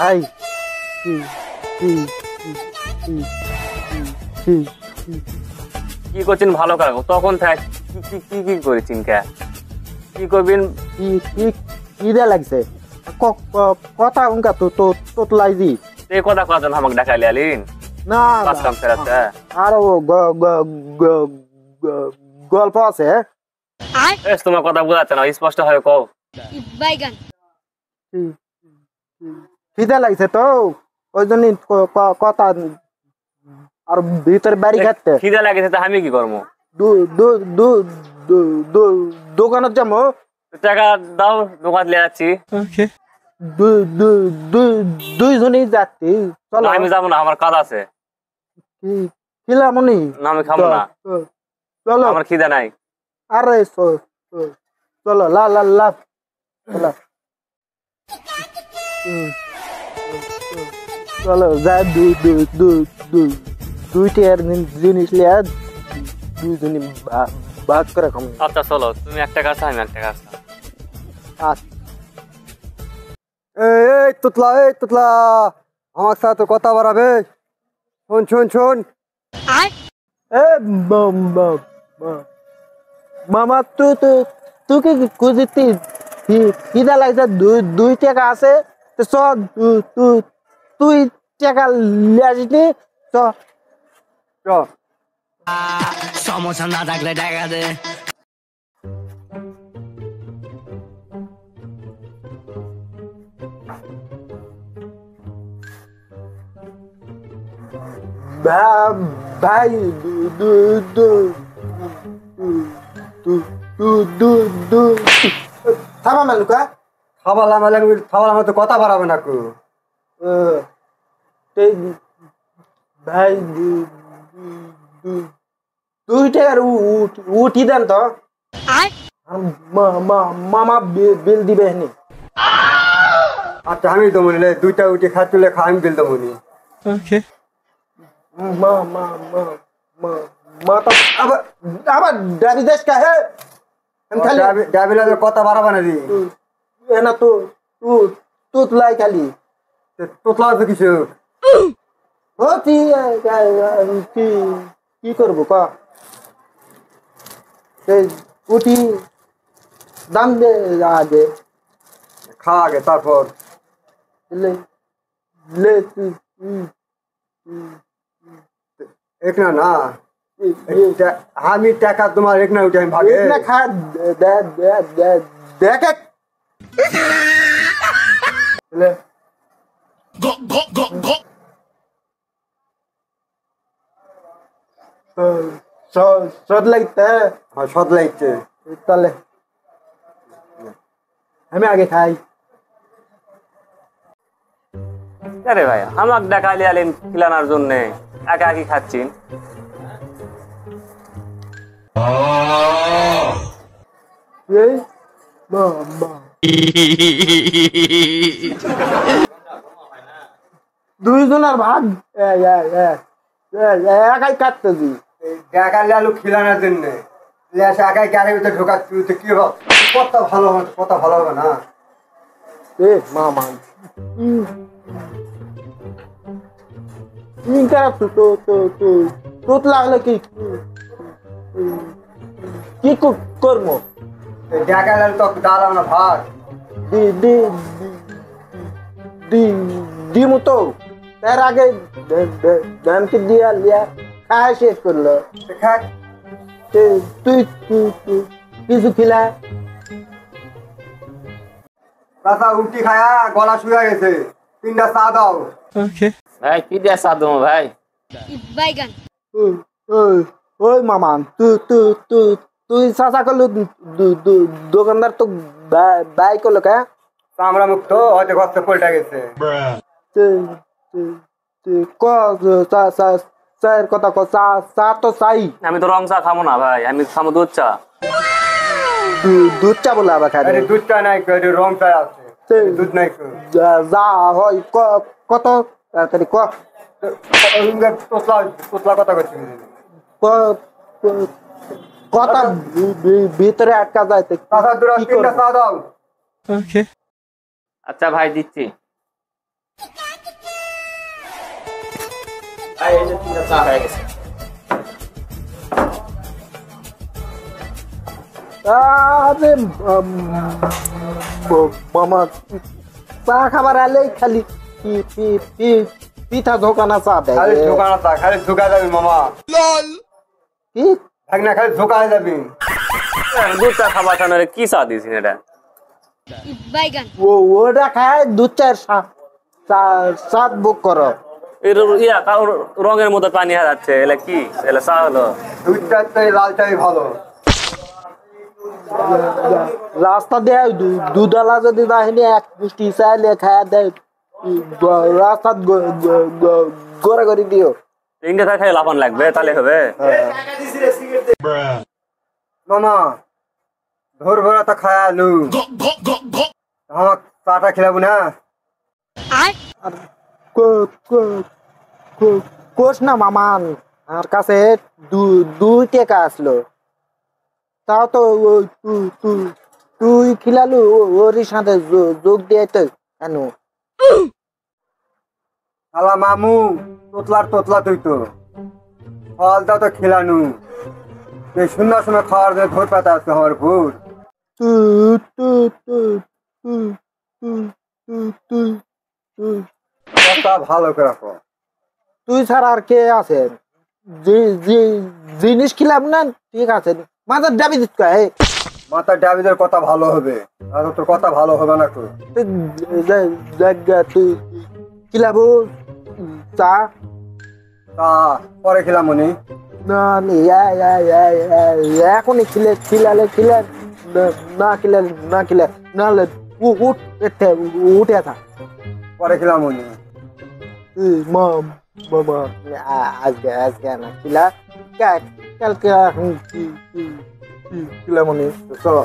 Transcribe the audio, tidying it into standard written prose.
ভাই কি কি কি কি করছেন ভালো করে তখন থাক কি কি কি করেছেন কে কি করবেন কি কি কি দে লাগছে কথা উনকা তো তো তোতলাই দি এই কথা কথা আমাকে দেখাইলে আলিন না কাজ কাম ফেরাতে আর গল্প আছে এস তোমার কথা বোঝাচ্ছে না স্পষ্ট হয়ে কও বাইগান খিদে লাগছে তো ওই জন্য কথা আর ভিতরে বাড়ি খাচ্ছে খিদে লাগেছে তো আমি কি করবো দোকানত যাবো টাকা দাও দোকান নিয়ে যাচ্ছি দুইজনই যাচ্ছি চলো আমি যাবো না আমার কাজ আছে খিলামনি না আমি খাবো না চলো আমার খিদে নাই আরে চলো লা লা লা চলো চলো যা দুইটা জিনিস লিয়া দুইজনই ভাগ করে খাবো আচ্ছা চলো তুমি একটা কাজ আমি একটা কাজ এই তুতলা আমার সাথে কথা বাড়াবে শোন এ মামা তুই কি খুঁজিতি খিদা লাগছে দুই টাকা আছে তো চ তুই টাকা লিয়ে আসিনি চ সমস্যা না থাকলে টাকা দে ভাই থামা মালুকা খাবার তো কথা বাড়াবে না কু ভাই দুই টাকার উঠি দেন তো মামা বিল দিবে নি আচ্ছা আমি তো মনে দুইটা উঠে খাচ্ছিলে আমি বিল দেবো নি মা তো আবার ডাবি দেশ কা হে ডাবিলা কথা বাড়াবে না রে না তো তুতলাই খালি তোতলা আছে কিছু কি করবো ক উঠি দাম দে আগে খা আগে তারপর এক না আমি টাকা তোমার এক না উঠে আমি ভাগে খা দেখ সদ লাগতে হ্যাঁ সদ লাগছে তাহলে আমি আগে খাই আরে ভাই আমাকে দেখাইলে আলিন খিলানোর জন্য একা একই খাচ্ছেন এই মামা দুইজনের ভাগ একাই কাটতেছি টাকা লালু খিলানোর জন্য একাই গাড়ির ভিতরে ঢোকাচ্ছি কি হবে কথা ভালো হবে না এ মামা তোত লাগলে কি করবো টাকা লালু তো দাঁড়াও না ভাগ দিমু তো তার আগে ধানকে দিয়া লিয়া খাওয়া শেষ করলো তুই কিছু খিলা কাঁচা উল্টি খায়া গলা শুয়ে গেছে 3টা চা দাও ভাই কি দিয়ে চা দেবো ভাই বাইগান ওই মামা তুই চাচা করলো দোকানদার তো বাই করলো কে চামড়া মুক্ত হয়তো ঘর থেকে পল্টা গেছে চায়ের কথা চা তো চাই আমি তো রং চা খাবো না ভাই আমি খাবো দুধ চা দুধ চা বলে আবার খাই দুধ চা নাই রং চা আছে দুধ নাই যা হয় কত তাড়াতাড়ি তোতলা কথা করছি কথা ভিতরে আটকা যায় 3টা চা দাও আচ্ছা ভাই দিচ্ছি আর এই যে 3টা চা হয়ে গেছে। আরে মামা চা খাবার আলেই খালি পিঠা ঢোকানা চা দেয় খালি ঢোকানো তা খালি ঢোকা যাবি মামা কি দেখ না খালি ঢোকা যাবি দুধ চা খাবার খানারে কি চা দিয়েছেন এটা? বাইগান ওটা খায় 2-4 সাত বুক করো এর ইয়া কালো রঙের মধ্যে পানি হারাচ্ছে, এলা কি? এলা চা হলো? দুধ চাই লাল চাই ভালো রাস্তা দেয় দুধওয়ালা যদি বাহিনী এক পুষ্টি চাইলে খায় দেয় রাস্তা গড়ে করে দিও। 3টে চা খাই লাফান লাগবে তাহলে হবে? মামা ধর ভরা তো খায় আলু আমার চাটা খেলাবো না আর কোষ না মামান আমার কাছে 2 টাকা আসলো তাও তো তুই খিলালু ওর সাথে যোগ দিয়ে তো কেন শালা মামু তোতলা তুই তো ফলটা তো খেলানু এই সুন্দর সময় খাওয়ার জন্য ধর পাতা আছে আমার ভুর কথা ভালো করে রাখো তুই ছাড়া আর কে আছে জিনিস খিলাম না ঠিক আছে মাথার ডাবি দিত মাথার ডাবিদের কথা ভালো হবে আর তোর কথা ভালো হবে না তো তুই খিলাবো চা তা পরে খেলাম উনি না এখনই খিলালে না খিলে নাহলে উঠে থাক পরে খেলাম উনি মামা আজকে না খিলা কালকে খিলা মনে চলো